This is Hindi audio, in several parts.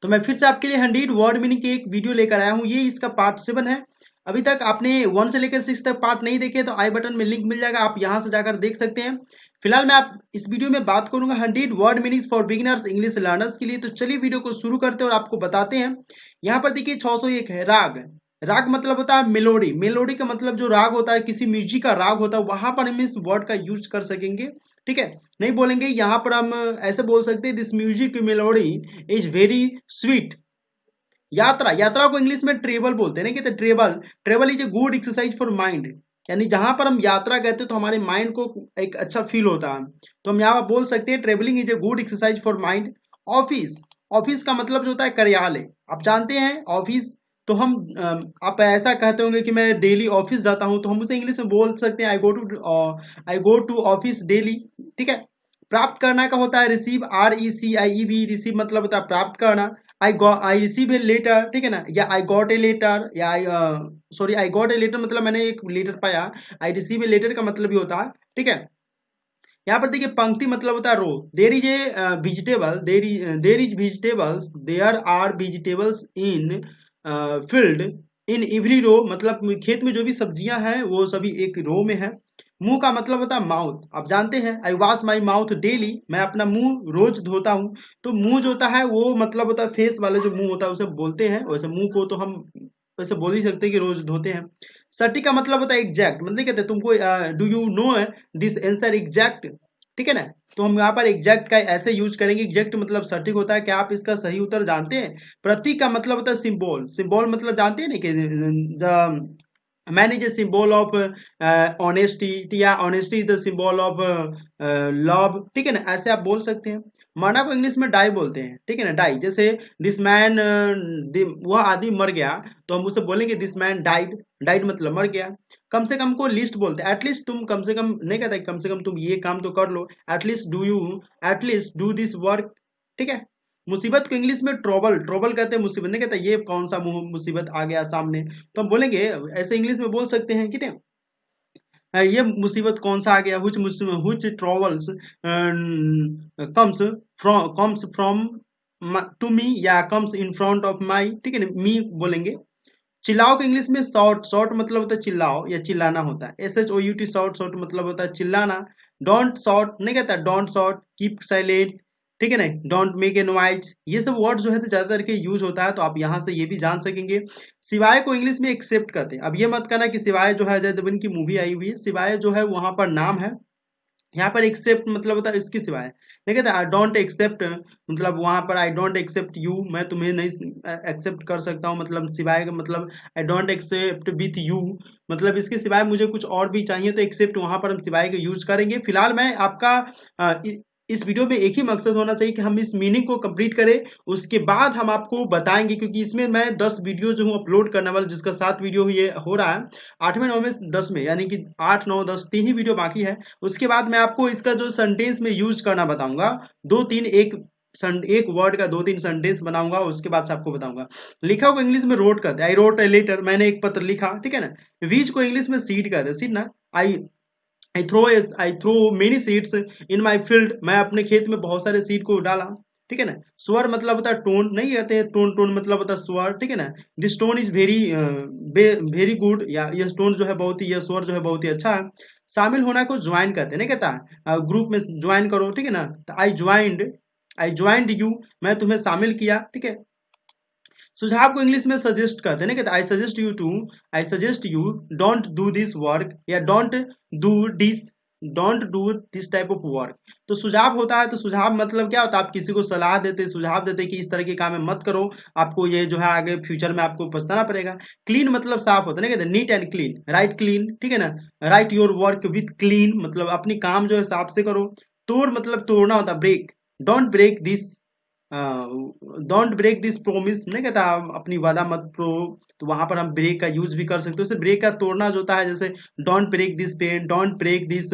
तो मैं फिर से आपके लिए 100 वर्ड मीनिंग की एक वीडियो लेकर आया हूँ। ये इसका पार्ट 7 है। अभी तक आपने 1 से लेकर 6 तक पार्ट नहीं देखे तो आई बटन में लिंक मिल जाएगा, आप यहाँ से जाकर देख सकते हैं। फिलहाल मैं आप इस वीडियो में बात करूंगा 100 word meanings for beginners English learners के लिए। तो चलिए वीडियो को शुरू करते हैं और आपको बताते हैं। यहाँ पर देखिए 601 है राग। राग मतलब होता है मेलोडी। मेलोडी का मतलब जो राग होता है, किसी म्यूजिक का राग होता है, वहां पर हम इस वर्ड का यूज कर सकेंगे। ठीक है, नहीं बोलेंगे यहाँ पर हम ऐसे बोल सकते हैं this music melody is very sweet. यात्रा, यात्रा को इंग्लिश में ट्रेवल बोलते हैं ना, कहते travel. Travel is a good exercise for mind. यानी जहां पर हम यात्रा कहते हैं तो हमारे माइंड को एक अच्छा फील होता है। तो हम यहाँ पर बोल सकते हैं travelling is a good exercise for mind. Office, office का मतलब जो होता है कार्यालय। आप जानते हैं ऑफिस, तो हम आप ऐसा कहते होंगे कि मैं डेली ऑफिस जाता हूं, तो हम उसे इंग्लिश में बोल सकते हैं आई गो टू ऑफिस डेली। ठीक है। प्राप्त करना का होता है रिसीव, RECIEV। रिसीव मतलब होता है प्राप्त करना। आई रिसीव ए लेटर, ठीक है ना, या आई गॉट ए लेटर, या I sorry I got a letter मतलब मैंने एक लेटर पाया। आई रिसीव ए लेटर का मतलब भी होता है। ठीक है। यहाँ पर देखिए पंक्ति मतलब होता है row. There is a vegetable, there is vegetables, there are vegetables in field in every row. मतलब खेत में जो भी सब्जियां हैं वो सभी एक रो में है। मुंह का मतलब होता है माउथ। आप जानते हैं आई वॉश माई माउथ डेली, मैं अपना मुंह रोज धोता हूँ। तो मुंह जो होता है वो मतलब होता है फेस वाले जो मुंह होता है उसे बोलते हैं। वैसे मुंह को तो हम वैसे बोल ही सकते हैं कि रोज धोते हैं। सटी का मतलब होता है एग्जैक्ट। मतलब कहते हैं तुमको do you know this answer exact. ठीक है ना। तो हम यहाँ पर एग्जैक्ट का ऐसे यूज करेंगे। एग्जैक्ट मतलब सटीक होता है कि आप इसका सही उत्तर जानते हैं। प्रतीक का मतलब होता है सिंबल। सिंबल मतलब जानते हैं ना कि the man is a symbol of honesty, या honesty is the symbol of love. ठीक है ना, ऐसे आप बोल सकते हैं। मरना को इंग्लिश में डाई बोलते हैं। ठीक है ना, डाई। जैसे दिस मैन, वह आदमी मर गया, तो हम उसे बोलेंगे दिस मैन डाइड। डाइड मतलब मर गया। कम से कम को लिस्ट बोलते हैं। एटलीस्ट तुम कम से कम नहीं कहता, कम से कम तुम ये काम तो कर लो। At least do you, at least do this work. ठीक है। मुसीबत को इंग्लिश में ट्रबल, ट्रबल कहते हैं मुसीबत। नहीं कहता ये कौन सा मुसीबत आ गया सामने, तो हम बोलेंगे ऐसे इंग्लिश में बोल सकते हैं। ठीक है। ये मुसीबत कौन सा आ गया, which troubles comes from to me, या comes in front of my। ठीक है ना, मी बोलेंगे। चिल्लाओ को इंग्लिश में शॉर्ट, शॉर्ट मतलब होता है चिल्लाओ या चिल्लाना होता है। SHOUT शॉर्ट, शॉर्ट मतलब होता है चिल्लाना। डोंट शॉर्ट नहीं कहता, डोंट शॉर्ट, कीप साइलेंट। ठीक है ना, डोंट मेक ए नॉइज। ये सब वर्ड जो है तो ज्यादातर के यूज होता है, तो आप यहाँ से ये भी जान सकेंगे। सिवाय को इंग्लिश में एक्सेप्ट कहते हैं। अब ये मत कहना कि सिवाय जो है अजय देवगन की मूवी आई हुई है, सिवाय जो है वहां पर नाम है। यहाँ पर एक्सेप्ट मतलब होता है इसकी सिवाय। नहीं कहता आई डोंट एक्सेप्ट, मतलब वहां पर आई डोंट एक्सेप्ट यू, मैं तुम्हें नहीं एक्सेप्ट कर सकता हूँ। मतलब सिवाय का मतलब I don't except with you, मतलब इसके सिवाय मुझे कुछ और भी चाहिए, तो एक्सेप्ट वहां पर हम सिवाय का यूज करेंगे। फिलहाल मैं आपका इस वीडियो में एक ही मकसद होना चाहिए कि हम इस मीनिंग को कंप्लीट करें। उसके बाद हम आपको बताएंगे, क्योंकि इसमें मैं 10 वीडियो जो हूँ अपलोड करने वाला, जिसका 7 वीडियो ये हो रहा है 8वें 9वें 10 में, यानी कि 8 9 10 तीन ही वीडियो बाकी है। उसके बाद मैं आपको इसका जो सेंटेंस में यूज करना बताऊंगा। दो तीन एक वर्ड का 2 3 सेंटेंस बनाऊंगा, उसके बाद से आपको बताऊंगा। लिखा को इंग्लिश में रोट कहते हैं। आई रोट ए लेटर, मैंने एक पत्र लिखा। ठीक है ना। बीज को इंग्लिश में सीड कहते हैं। सीड ना। I I throw many seeds in my field, मैं अपने खेत में बहुत सारे सीड को डाला। ठीक है ना। स्वर मतलब होता है टोन, नहीं कहते हैं टोन, टोन मतलब होता है स्वर। ठीक है ना। This tone is very very good, या यह टोन जो है बहुत ही, यह स्वर जो है बहुत ही अच्छा है। शामिल होना को ज्वाइन कहते हैं। नहीं कहता ग्रुप में ज्वाइन करो। ठीक है ना। तो आई ज्वाइंड यू, मैं तुम्हें शामिल किया। ठीक है। सुझाव को इंग्लिश में सजेस्ट कहते हैं ना, कहते I suggest you don't do this work, या do this don't do this type of work. तो सुझाव होता है, तो सुझाव मतलब क्या होता है, आप किसी को सलाह देते, सुझाव देते कि इस तरह के काम में मत करो, आपको ये जो है आगे फ्यूचर में आपको पछताना पड़ेगा। क्लीन मतलब साफ होता है ना, कहते neat and clean, right clean. ठीक है ना। Right your work with clean, मतलब अपनी काम जो है साफ से करो। तोड़ मतलब तोड़ना होता है, break. Don't break this, don't break this promise, नहीं कहता अपनी वादा मत प्रो, तो वहां पर हम ब्रेक का यूज भी कर सकते हैं। ब्रेक का तोड़ना जो होता है, जैसे don't break this pen, don't break this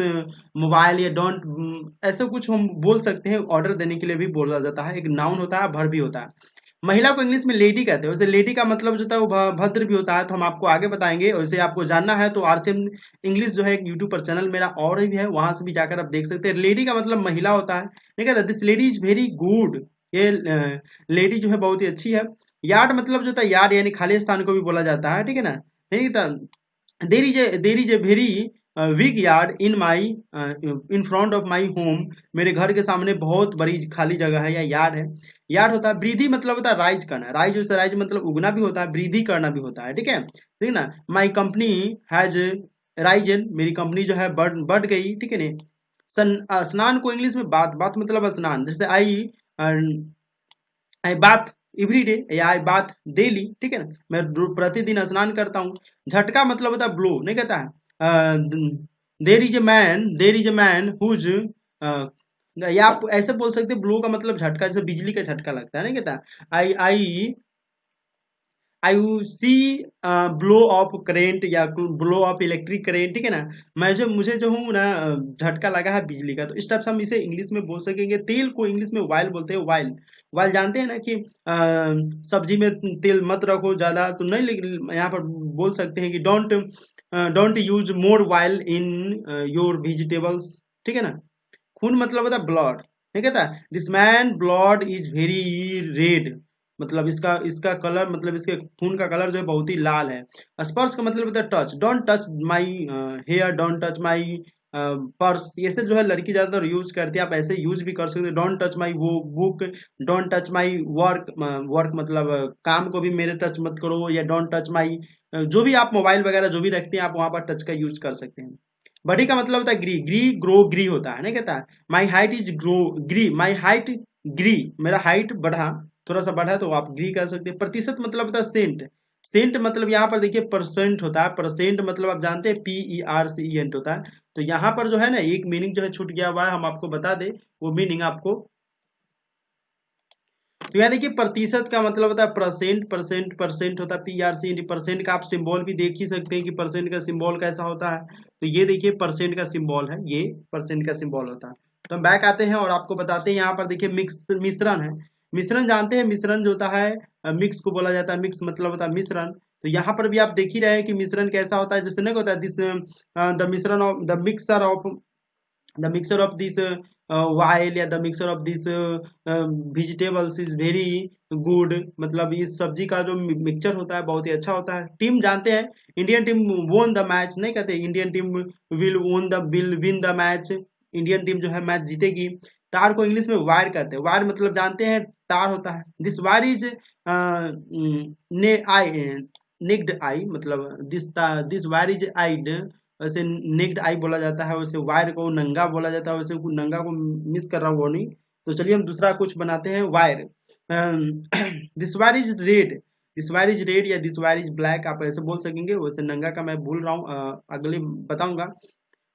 mobile, या डोंट ऐसे कुछ हम बोल सकते हैं। ऑर्डर देने के लिए भी बोला जाता है। एक नाउन होता है, भर भी होता है। महिला को इंग्लिश में लेडी कहते हैं। वैसे लेडी का मतलब जो होता है वो भद्र भी होता है, तो हम आपको आगे बताएंगे। वैसे आपको जानना है तो RCM इंग्लिश जो है एक यूट्यूब पर चैनल मेरा और भी है, वहां से भी जाकर आप देख सकते हैं। लेडी का मतलब महिला होता है। नहीं कहता this lady is very good, ये लेडी जो है बहुत ही अच्छी है। यार्ड मतलब जो होता है यार्ड यानी खाली स्थान को भी बोला जाता है, ठीक है ना। नहीं था, देर is a very big yard in my in front of my home, मेरे घर के सामने बहुत बड़ी खाली जगह है या यार्ड है। यार्ड होता है वृद्धि मतलब होता है राइज करना, राइज से राइज मतलब उगना भी होता है, वृद्धि करना भी होता है, ठीक है, ठीक है ना। माई कंपनी हैज राइजन, मेरी कंपनी जो है बढ़ गई, ठीक है ना। स्नान को इंग्लिश में बात, बात मतलब स्नान, जैसे आई बात एवरी डे या आई बात डेली, ठीक है ना, मैं प्रतिदिन स्नान करता हूँ। झटका मतलब होता है ब्लो, नहीं कहता है there is a man whose, या आप ऐसे बोल सकते हैं ब्लो का मतलब झटका, जैसे बिजली का झटका लगता है, नहीं कहता आई आई आई सी ब्लो ऑफ करेंट या ब्लो ऑफ इलेक्ट्रिक करेंट, ठीक है ना। मैं जो मुझे जो हूँ ना झटका लगा है बिजली का, तो इस टाइप से हम इसे इंग्लिश में बोल सकेंगे। तेल को इंग्लिश में वाइल बोलते हैं, वाइल। वाइल जानते हैं ना कि सब्जी में तेल मत रखो ज्यादा, तो नहीं, लेकिन यहाँ पर बोल सकते हैं कि don't use more while in your vegetables, ठीक है ना। खून मतलब होता है ब्लड, ठीक है था। This man blood is very red, मतलब इसका इसका कलर मतलब इसके खून का कलर जो है बहुत ही लाल है। स्पर्श का मतलब होता है touch, don't touch my hair, don't touch my purse, ये सब जो है लड़की ज्यादातर यूज करती है, आप ऐसे यूज भी कर सकते हो। डोंट टच माई वो book, don't touch my work, work मतलब काम को भी मेरे टच मत करो, या डोंट टच माई जो भी आप मोबाइल वगैरह जो भी रखते हैं आप वहां पर टच का यूज कर सकते हैं। बड़ी का मतलब होता है ग्री, ग्री ग्रो ग्री होता है, नहीं कहता है my height is grow grew, my height grew, मेरा हाइट बढ़ा, थोड़ा सा बढ़ा, तो आप ग्री कर सकते हैं। प्रतिशत मतलब होता है सेंट, सेंट मतलब यहाँ पर देखिए परसेंट होता है, परसेंट मतलब आप जानते हैं PERCENT होता है। तो यहाँ पर जो है ना एक मीनिंग जो है छूट गया हुआ है, हम आपको बता दें वो मीनिंग आपको। तो यहाँ देखिए प्रतिशत का मतलब होता है परसेंट, परसेंट परसेंट होता है PRCENT। परसेंट का आप सिंबल भी देख ही सकते हैं कि परसेंट का सिंबल कैसा होता है, तो ये देखिए परसेंट का सिंबल है, ये परसेंट का सिंबल होता है। तो हम बैक आते हैं और आपको बताते हैं, यहाँ पर देखिए मिक्स मिश्रण है। मिश्रण जानते हैं, मिश्रण जो होता है मिक्स को बोला जाता है, मिक्स मतलब होता है मिश्रण। तो यहाँ पर भी आप देख ही रहे हैं कि मिश्रण कैसा होता है, जैसे नहीं होता है दिस द मिश्रण of the mixer of the mixture of this while या the mixture of this vegetables is very good, मतलब इस सब्जी का जो मिक्सचर होता है बहुत ही अच्छा होता है। टीम जानते हैं, Indian team won the match, नहीं कहते Indian team will win the match, Indian team जो है मैच जीतेगी। तार को इंग्लिश में वायर कहते हैं, वायर मतलब जानते हैं तार होता है। दिस वायर इज ने आई नेक्ड आई, मतलब दिस वायर इज आइड, वैसे नेक्ड आई बोला जाता है, वैसे वायर को नंगा बोला जाता है, वैसे नंगा को मिस कर रहा हूँ वो नहीं। तो चलिए हम दूसरा कुछ बनाते हैं, wire. This wire is red, this wire is red या दिस वायर इज ब्लैक, आप ऐसे बोल सकेंगे। वैसे नंगा का मैं भूल रहा हूँ, अगले बताऊंगा।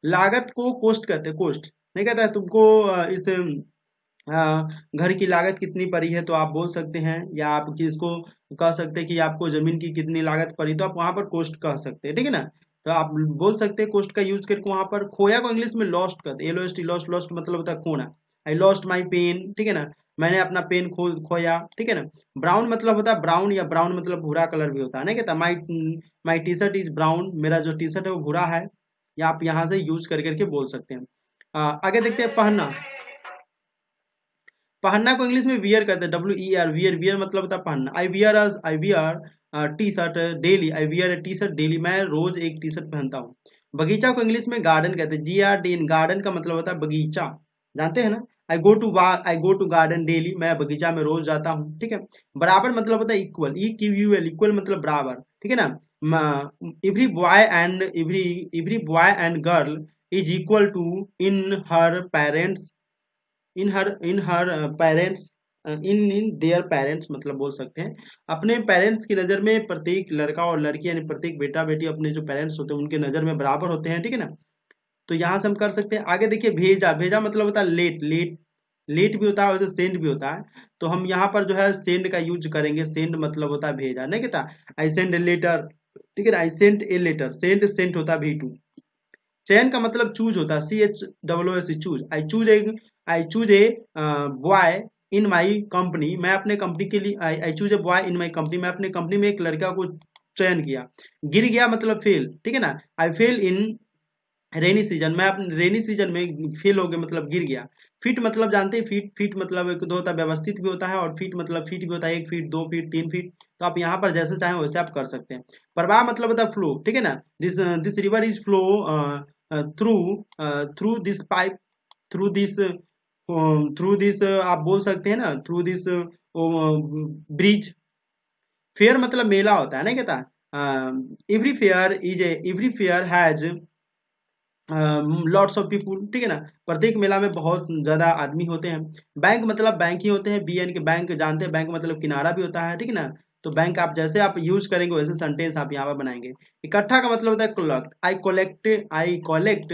लागत को कोस्ट कहते हैं, कोस्ट नहीं कहता है तुमको इस घर की लागत कितनी पड़ी है, तो आप बोल सकते हैं, या आप किसको कह सकते हैं कि आपको जमीन की कितनी लागत पड़ी, तो आप वहां पर कोस्ट कह सकते हैं, ठीक है ना। तो आप बोल सकते हैं कोस्ट का यूज करके वहां पर। खोया को इंग्लिश में लॉस्ट कहते हैं, LOST, लॉस्ट, लॉस्ट मतलब होता है खोना। आई लॉस्ट माई पेन, ठीक है ना, मैंने अपना पेन खोया, ठीक है ना। ब्राउन मतलब होता है ब्राउन, या ब्राउन मतलब भूरा कलर भी होता है, नहीं कहता माई माई टी शर्ट इज ब्राउन, मेरा जो टी शर्ट है वो भूरा है, या आप यहाँ से यूज कर करके बोल सकते हैं। आगे देखते हैं पहनना। पहनना को इंग्लिश में वियर कहते हैं, WER, वियर, वियर मतलब होता है पहनना। I wear T shirt daily, I wear T shirt daily, मैं रोज एक टी शर्ट पहनता हूँ। बगीचा को इंग्लिश में गार्डन कहते हैं, GRDN, गार्डन का मतलब होता है बगीचा, जानते हैं ना। आई गो टू गार्डन डेली, मैं बगीचा में रोज जाता हूँ, ठीक है। बराबर मतलब होता है इक्वल, EQUL, इक्वल मतलब बराबर, ठीक है ना। Every boy and girl is equal to in her parents, in her parents, in their parents मतलब बोल सकते हैं। अपने पेरेंट्स की नज़र में प्रत्येक लड़का और लड़की यानी प्रत्येक बेटा बेटी अपने जो पेरेंट्स होते हैं उनके नज़र में बराबर होते हैं, ठीक है ना। तो यहाँ से हम कर सकते हैं। आगे देखिए भेजा, भेजा मतलब होता है लेट, लेट, लेट भी होता है, वैसे सेंड भी होता है। तो हम यहाँ पर जो है सेंड का यूज करेंगे, सेंड मतलब होता है भेजा, नहीं कहता आई सेंड ए लेटर, ठीक है ना, I send a letter, send sent होता है V2। चयन का मतलब चूज होता है, CHOOS, choose. I choose a boy in my company, मैं अपने कंपनी के लिए, I choose a boy in my company, मैं अपने कंपनी में एक लड़का को चयन किया। गिर गया मतलब फेल, ठीक है ना, आई फेल इन रेनी सीजन, मैं अपने रेनी सीजन में फेल हो गया मतलब गिर गया। फीट मतलब जानते हैं, फीट फीट मतलब एक तो होता है व्यवस्थित भी होता है, और फीट मतलब फीट भी होता है, 1 फीट 2 फीट 3 फीट। तो आप यहाँ पर जैसे चाहें वैसे आप कर सकते हैं। प्रवाह मतलब होता है फ्लो, ठीक है ना। This this river is flow through through this pipe, through this through this आप बोल सकते हैं ना, थ्रू दिस ब्रिज। फेयर मतलब मेला होता है ना, कहता है every fair has lots of people, ठीक है ना। प्रत्येक मेला में बहुत ज्यादा आदमी होते हैं। बैंक मतलब बैंक ही होते हैं, बी एन के बैंक जानते हैं, बैंक मतलब किनारा भी होता है, ठीक है ना। तो बैंक आप जैसे आप यूज करेंगे वैसे सेंटेंस आप यहाँ पर बनाएंगे। इकट्ठा का मतलब होता है collect, I collect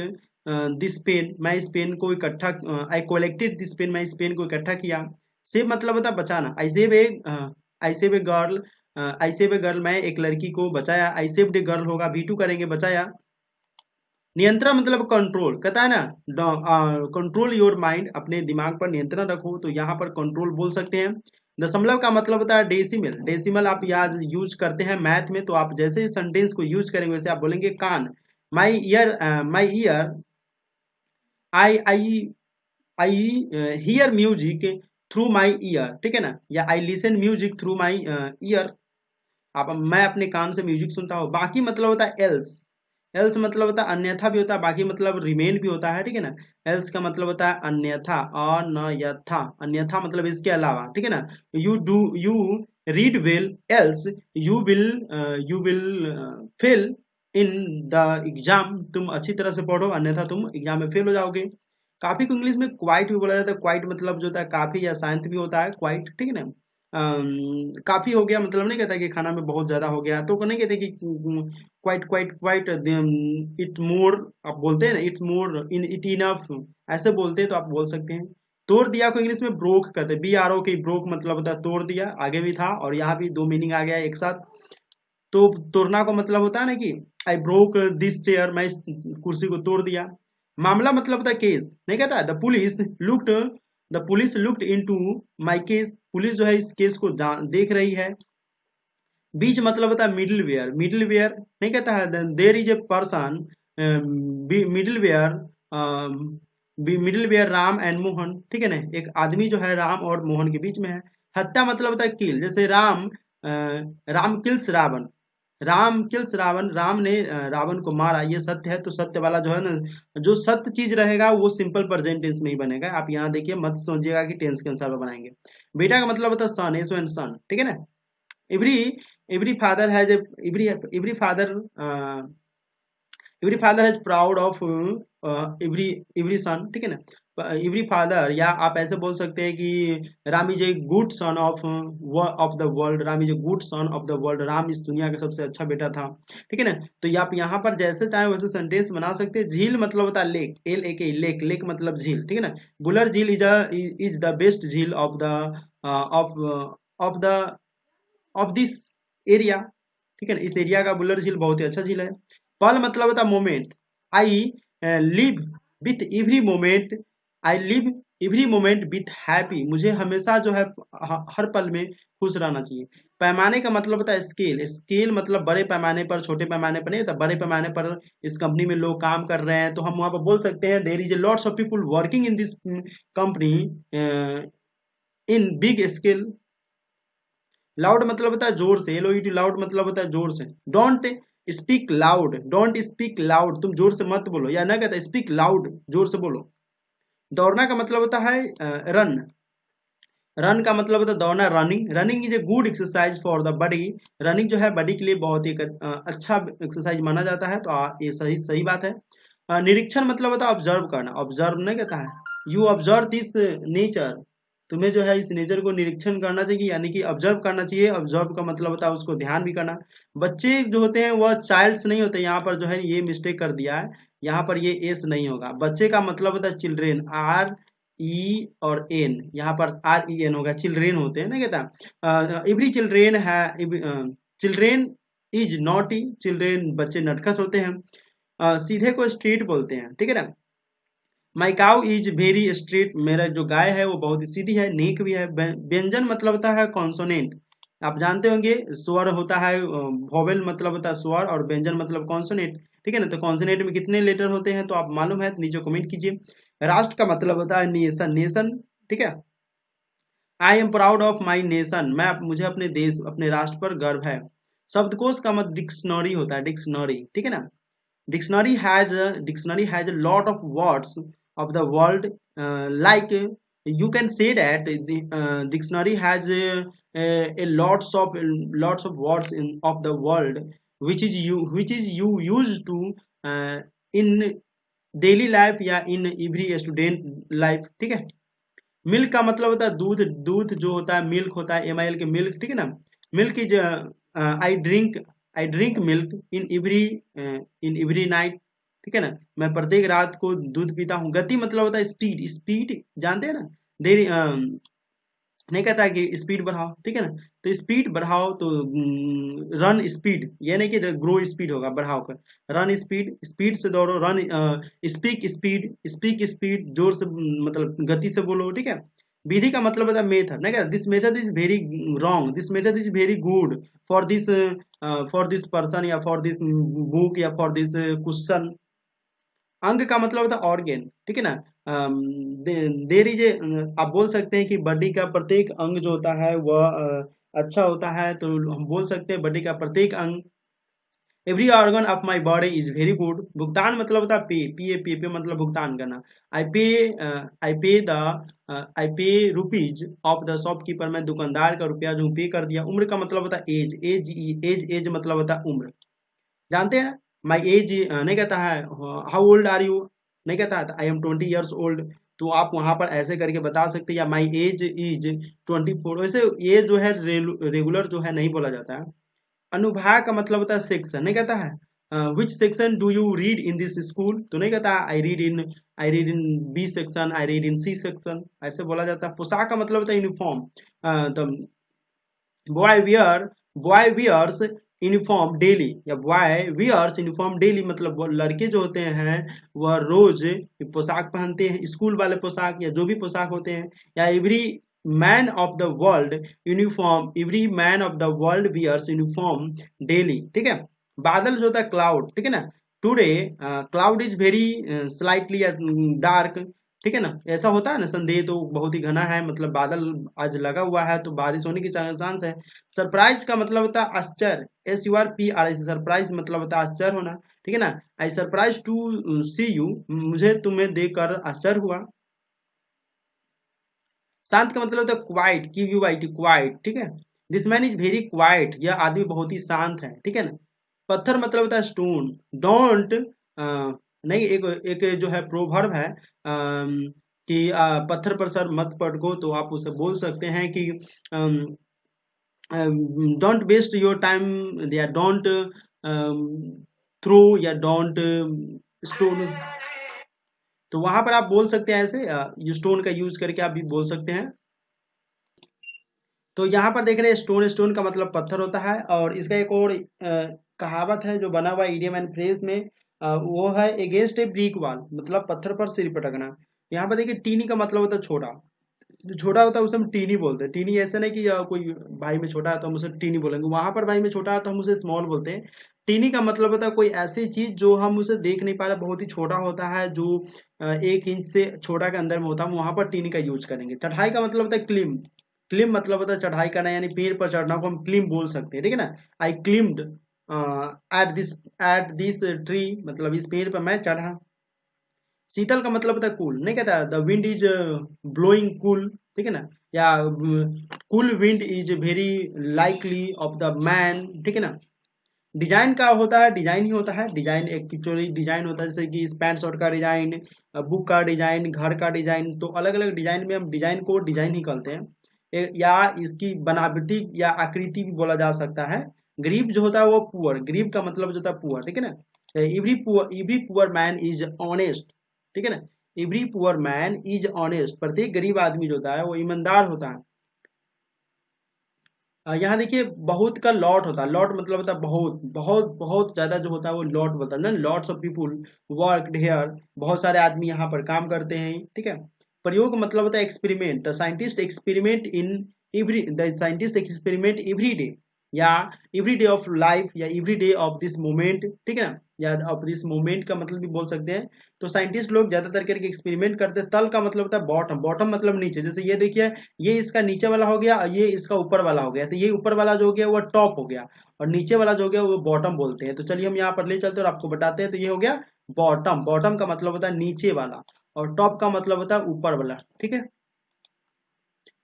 this pen, मैं इस पेन को इकट्ठा, आई कलेक्टेड दिस पेन, मैं इस पेन को इकट्ठा किया। सेव मतलब होता है बचाना, I save a girl, I save a girl, मैं एक लड़की को बचाया। आई सेव्ड ए गर्ल होगा भी टू करेंगे बचाया। नियंत्रण मतलब कंट्रोल, कहता है ना कंट्रोल योर माइंड, अपने दिमाग पर नियंत्रण रखो, तो यहाँ पर कंट्रोल बोल सकते हैं। दशमलव का मतलब होता है डेसिमल, डेसिमल आप याद यूज करते हैं मैथ में, तो आप जैसे सेंटेंस को यूज करेंगे वैसे आप बोलेंगे कान। My ear I I hear music through my ear, ठीक है ना, या I listen music through my ear. आप मैं अपने कान से म्यूजिक सुनता हूँ। बाकी मतलब होता है एल्स, एल्स मतलब होता है अन्यथा भी होता है, बाकी मतलब रिमेन भी होता है, ठीक है ना। एल्स का मतलब होता है अन्यथा, अन्यथा, अन्यथा मतलब इसके अलावा, ठीक है ना। You read well else you will fail in the exam, तुम अच्छी तरह से पढ़ो अन्यथा तुम एग्जाम में फेल हो जाओगे। काफी को इंग्लिश में क्वाइट भी बोला जाता है, क्वाइट मतलब जो होता है काफी या शांत भी होता है क्वाइट, ठीक है ना। काफी हो गया मतलब नहीं कहता कि खाना में बहुत ज्यादा हो गया, तो नहीं कहते कि quite quite quite it more, आप बोलते हैं ना it's more in it enough, ऐसे बोलते हैं तो आप बोल सकते हैं। तोड़ दिया को इंग्लिश में ब्रोक कहते हैं, BRO की ब्रोक मतलब होता है तोड़ दिया, आगे भी था और यहाँ भी दो मीनिंग आ गया एक साथ। तो तोड़ना का मतलब होता है ना कि आई ब्रोक दिस चेयर, मैं इस कुर्सी को तोड़ दिया। मामला मतलब होता है केस, नहीं कहता है the police looked into my case, police जो है इस केस को देख रही है। बीच मतलब होता है मिडिल वेयर, मिडिल वेयर नहीं कहता है there is a person middle where, middle where Ram and Mohan, ठीक है ना, एक आदमी जो है राम और मोहन के बीच में है। हत्या मतलब होता है किल, जैसे राम किल्स रावण, राम किल्स रावण, राम ने रावण को मारा, ये सत्य है, तो सत्य वाला जो है ना, जो सत्य चीज रहेगा वो सिंपल प्रेजेंट टेंस में ही बनेगा। आप यहाँ देखिए मत सोचिएगा कि टेंस के अनुसार बनाएंगे। बेटा का मतलब होता है सन, एस एन सन, ठीक है ना। Every every father has every father every father has proud of every every son, ठीक है ना। एवरी फादर, या आप ऐसे बोल सकते हैं कि Ram is a good son of the world, Ram is a good son of the world, Ram इस दुनिया का सबसे अच्छा बेटा था, ठीक है ना। तो ये आप यहाँ पर जैसे चाहे वैसे सेंटेंस बना सकते हैं। झील मतलब होता है लेक, LAK लेक, लेक मतलब झील, ठीक है ना। बुलर झील इज द बेस्ट झील of of the of this area, ठीक है ना, इस एरिया का बुलर झील बहुत ही अच्छा झील है। पल मतलब होता है moment, I live with every moment, I live every moment with happy, मुझे हमेशा जो है हर पल में खुश रहना चाहिए। पैमाने का मतलब होता है स्केल, स्केल मतलब बड़े पैमाने पर, छोटे पैमाने पर नहीं होता, बड़े पैमाने पर इस कंपनी में लोग काम कर रहे हैं, तो हम वहां पर बोल सकते हैं there is a lots of people working in this company in big scale. Loud मतलब होता है जोर से, LOUD, लाउड मतलब होता है जोर से। Don't speak loud, don't speak loud, तुम जोर से मत बोलो, या ना कहता स्पीक लाउड, जोर से बोलो। दौड़ना का मतलब होता है रन, रन का मतलब होता है दौड़ना, running, running is a good exercise for the body, running जो है बॉडी के लिए बहुत ही अच्छा एक्सरसाइज माना जाता है, तो ये सही सही बात है। निरीक्षण मतलब होता है ऑब्जर्व करना, ऑब्जर्व नहीं कहता है यू ऑब्जर्व दिस नेचर, तुम्हें जो है इस नेचर को निरीक्षण करना चाहिए, यानी कि ऑब्जर्व करना चाहिए। ऑब्जर्व का मतलब होता है उसको ध्यान भी करना। बच्चे जो होते हैं वह चाइल्ड्स नहीं होते, यहाँ पर जो है ये मिस्टेक कर दिया है, यहाँ पर ये एस नहीं होगा। बच्चे का मतलब होता है चिल्ड्रेन, REN, यहाँ पर REN होगा, चिल्ड्रेन होते हैं ना कहता। एवरी चिल्ड्रेन है, चिल्ड्रेन इज नॉटी, चिल्ड्रेन बच्चे नटखट होते हैं। सीधे को स्ट्रेट बोलते हैं, ठीक है ना। माई काउ इज वेरी स्ट्रेट, मेरा जो गाय है वो बहुत ही सीधी है, नेक भी है। व्यंजन मतलब होता है कॉन्सोनेंट, आप जानते होंगे स्वर होता है, वोवेल मतलब होता है स्वर, और व्यंजन मतलब कॉन्सोनेंट, ठीक है ना। तो कॉन्सोनेंट में कितने लेटर होते हैं तो आप मालूम है तो नीचे कमेंट कीजिए। राष्ट्र का मतलब होता है नेशन, नेशन, ठीक है। I am proud of my nation, मुझे अपने देश अपने राष्ट्र पर गर्व है। शब्दकोश का मतलब डिक्शनरी होता है, डिक्शनरी, ठीक है ना। Dictionary has a lot of words of the world, like you can say that the dictionary has a lots of words of the world which is you used to uh, in daily life या in every student life, ठीक है। मिल्क का मतलब होता है दूध, दूध जो होता है मिल्क होता है, MIL के मिल्क, ठीक है ना। Milk is I drink milk in every night, ठीक है ना। मैं प्रत्येक रात को दूध पीता हूँ। गति मतलब होता है स्पीड, स्पीड जानते हैं ना। देरी नहीं कहता है कि स्पीड बढ़ाओ, ठीक है ना। तो स्पीड बढ़ाओ तो रन स्पीड, ये नहीं कि ग्रो स्पीड होगा, बढ़ाओ कर रन स्पीड, स्पीड से दौड़ो, run speak speed, speak speed जोर से, मतलब गति से बोलो, ठीक है। विधि का मतलब होता है मेथड, नहीं कहता this method is very wrong, this method is very good for this person या फॉर दिस बुक या फॉर दिस क्वेश्चन। अंग का मतलब होता है ऑर्गेन, ठीक है ना। देर इज आप बोल सकते हैं कि बॉडी का प्रत्येक अंग जो होता है वह अच्छा होता है, तो हम बोल सकते हैं बॉडी का प्रत्येक अंग। Every organ of my body is very good. भुगतान मतलब होता है पे मतलब भुगतान करना। आई पे आई pay rupees of the shopkeeper, मैं दुकानदार का रुपया जो पे कर दिया। उम्र का मतलब होता है एज, एज मतलब होता है उम्र, जानते हैं। माई एज नहीं कहता है हाउ ओल्ड आर यू, नहीं कहता है आई एम 20 ईयर्स ओल्ड, तो आप वहां पर ऐसे करके बता सकते हैं, या माई एज इज 24। वैसे ये जो है रेगुलर जो है नहीं बोला जाता है। अनुभाग का मतलब होता है सेक्शन, नहीं कहता है which section do you read in this school, तो नहीं कहता I read in B section, I read in C section, ऐसे बोला जाता है। पोशाक का मतलब होता है uniform. Boy wear boy wears uniform daily, या बॉय वियर्स यूनिफॉर्म डेली मतलब वो लड़के जो होते हैं वह रोज पोशाक पहनते हैं, स्कूल वाले पोशाक या जो भी पोशाक होते हैं। या every man of the world wears uniform daily, ठीक है। बादल जो होता है क्लाउड, ठीक है ना। Today cloud is very slightly dark, ठीक है ना। ऐसा होता है ना, संदेह तो बहुत ही घना है, मतलब बादल आज लगा हुआ है तो बारिश होने की चांस है। सरप्राइज का मतलब होता है आश्चर्य, SURPRIZ, सरप्राइज मतलब होता है आश्चर्य होना, ठीक है ना। I surprise to see you, मुझे तुम्हें देखकर आश्चर्य हुआ। शांत का मतलब होता है क्वाइट, QUIT, क्वाइट, ठीक है। This man is very quite, यह आदमी बहुत ही शांत है, ठीक है ना। पत्थर मतलब होता है स्टोन। डोंट नहीं, एक एक जो है प्रोवर्ब है कि पत्थर पर सर मत पटको, तो आप उसे बोल सकते हैं कि डोंट वेस्ट योर टाइम, या डोंट थ्रो, या डोंट स्टोन, तो वहां पर आप बोल सकते हैं ऐसे स्टोन का यूज करके आप भी बोल सकते हैं। तो यहाँ पर देख रहे हैं स्टोन, स्टोन का मतलब पत्थर होता है। और इसका एक और कहावत है जो बना हुआ इडियम एंड फ्रेज में, वो है अगेंस्ट ए ब्रिक वॉल, मतलब पत्थर पर सिर पटकना। यहाँ पर देखिए टीनी का मतलब होता है छोटा, जो छोटा होता है उसे हम टीनी बोलते हैं। टीनी ऐसे नहीं कि कोई भाई में छोटा है तो हम उसे टीनी बोलेंगे, वहां पर भाई में छोटा है तो हम उसे स्मॉल बोलते हैं। टीनी का मतलब होता है कोई ऐसी चीज जो हम उसे देख नहीं पा रहे, बहुत ही छोटा होता है, जो 1 इंच से छोटा के अंदर में होता है, हम वहां पर टीनी का यूज करेंगे। चढ़ाई का मतलब होता है क्लिम, क्लिम मतलब होता है चढ़ाई करना, यानी पेड़ पर चढ़ना को हम क्लिम बोल सकते हैं, ठीक है ना। आई क्लिम्ड एट दिस ट्री, मतलब इस पेड़ पर मैं चढ़ा। शीतल का मतलब होता है कूल, नहीं कहता the wind is blowing cool, ठीक है ना। या cool wind is very likely of the man, ठीक है ना। डिजाइन का होता है डिजाइन ही होता है, डिजाइन एक एक्चुअली डिजाइन होता है, जैसे कि पैंट शर्ट का डिजाइन, बुक का डिजाइन, घर का डिजाइन, तो अलग अलग डिजाइन में हम डिजाइन को डिजाइन ही कहते हैं। या इसकी बनावटी या आकृति भी बोला जा सकता है। गरीब जो होता है वो पुअर, गरीब का मतलब जो होता है पुअर, ठीक है ना। Every poor man is honest, ठीक है ना। Every poor man is honest, प्रत्येक गरीब आदमी जो होता है वो ईमानदार होता है। यहाँ देखिए बहुत का लॉट होता है, लॉट मतलब होता है बहुत, बहुत बहुत ज्यादा जो होता है वो लॉट बोलता है ना। Lots of people work here, बहुत सारे आदमी यहाँ पर काम करते हैं, ठीक है। प्रयोग मतलब होता है experiment, the scientist experiment every day, या एवरी डे ऑफ लाइफ या every day of this moment, ठीक है ना, या ऑफ दिस मोमेंट का मतलब भी बोल सकते हैं। तो साइंटिस्ट लोग ज्यादातर करके एक्सपेरिमेंट करते हैं। तल का मतलब होता है बॉटम, बॉटम मतलब नीचे। जैसे ये देखिए, ये इसका नीचे वाला हो गया और ये इसका ऊपर वाला हो गया, तो ये ऊपर वाला जो हो गया वो टॉप हो गया और नीचे वाला जो हो गया वो बॉटम बोलते हैं। तो चलिए हम यहाँ पर ले चलते हैं और आपको बताते हैं। तो ये हो गया बॉटम, बॉटम का मतलब होता है नीचे वाला और टॉप का मतलब होता है ऊपर वाला, ठीक है।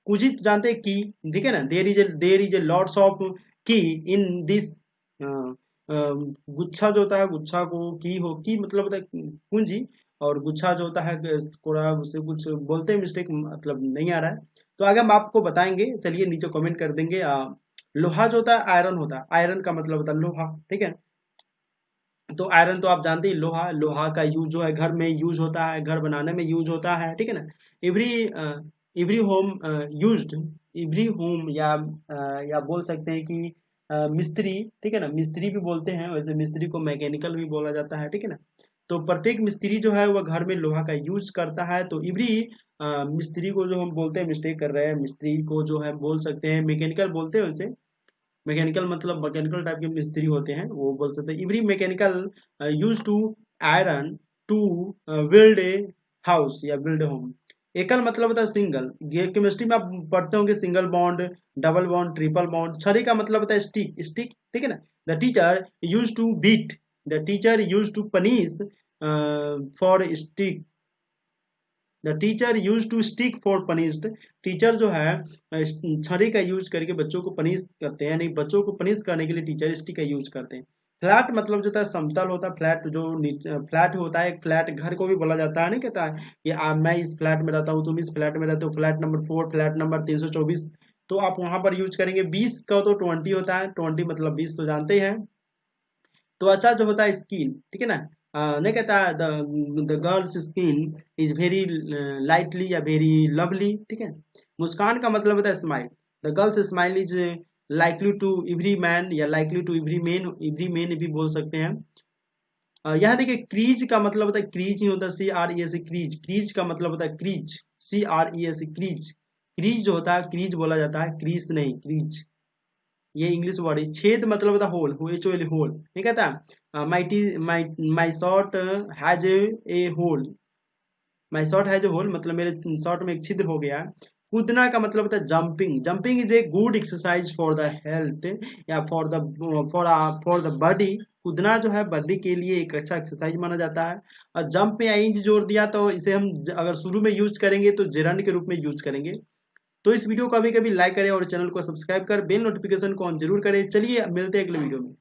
कुछ ही जानते हैं की, ठीक है ना, देर इज ए लॉट्स ऑफ की इन दिस। गुच्छा जो होता है, गुच्छा को की मतलब होता है कुंजी, और गुच्छा जो होता है थोड़ा उसे कुछ बोलते हैं, मिस्टेक मतलब नहीं आ रहा है। तो आगे हम आपको बताएंगे, चलिए नीचे कमेंट कर देंगे। लोहा जो होता है आयरन होता है, आयरन का मतलब होता है लोहा, ठीक है। तो आयरन तो आप जानते ही, लोहा, लोहा का यूज जो है घर में यूज होता है, घर बनाने में यूज होता है, ठीक है ना। Every every home used, every home या बोल सकते हैं कि मिस्त्री, ठीक है ना, मिस्त्री भी बोलते हैं, वैसे मिस्त्री को मैकेनिकल भी बोला जाता है, ठीक है ना। तो प्रत्येक मिस्त्री जो है वह घर में लोहा का यूज करता है। तो एवरी मिस्त्री को जो हम बोलते हैं, मिस्टेक कर रहे हैं, मिस्त्री को जो है बोल सकते हैं मैकेनिकल बोलते हैं वैसे। मैकेनिकल मतलब मैकेनिकल टाइप के मिस्त्री होते हैं, वो बोल सकते हैं। Every mechanical use to iron to build a house या बिल्ड होम। एकल मतलब होता है सिंगल, ये केमिस्ट्री में आप पढ़ते होंगे, single bond, double bond, triple bond. छड़ी का मतलब होता है स्टिक, स्टिक, ठीक है ना। The teacher use to beat, the teacher use to punish for stick, the teacher use to stick for punished. Teacher जो है छड़ी का यूज करके बच्चों को पनिश करते हैं, नहीं, बच्चों को पनिश करने के लिए टीचर स्टिक का यूज करते हैं। फ्लैट मतलब जो होता है समतल होता है, फ्लैट जो फ्लैट होता है, एक फ्लैट घर को भी बोला जाता है, नहीं कहता है कि मैं इस फ्लैट में रहता हूँ, तुम इस फ्लैट में रहते हो, फ्लैट नंबर 4, फ्लैट नंबर 324। तो आप वहां पर यूज करेंगे। 20 का तो 20 होता है, 20 मतलब 20 तो जानते ही हैं। त्वचा जो होता है स्किन, ठीक है ना। नहीं कहता the girls skin is very lightly या वेरी लवली, ठीक है। मुस्कान का मतलब होता है smile, the girls smile is likely to every man या लाइकली टू एवरी मेन भी बोल सकते हैं। यहाँ देखिए, क्रीज का मतलब होता है, क्रीज ही होता है, CRES, क्रीज, क्रीज का मतलब होता है क्रीज, CRES, क्रीज। क्रीज जो होता है, क्रीज बोला जाता है, क्रीज नहीं, क्रीज, ये इंग्लिश वर्ड है। छेद मतलब होता है होल, HOL, होल, नहीं कहता my shot has a hole, my shot has a hole मतलब मेरे शॉट में एक छिद्र हो गया। कूदना का मतलब होता है jumping, jumping is a good exercise for the health या फॉर द बॉडी। कूदना जो है बॉडी के लिए एक अच्छा एक्सरसाइज माना जाता है। और जंप में इंच जोड़ दिया तो इसे हम अगर शुरू में यूज करेंगे तो जेरंड के रूप में यूज करेंगे। तो इस वीडियो को कभी कभी लाइक करें और चैनल को सब्सक्राइब कर बेल नोटिफिकेशन को ऑन जरूर करें। चलिए मिलते हैं अगले वीडियो में।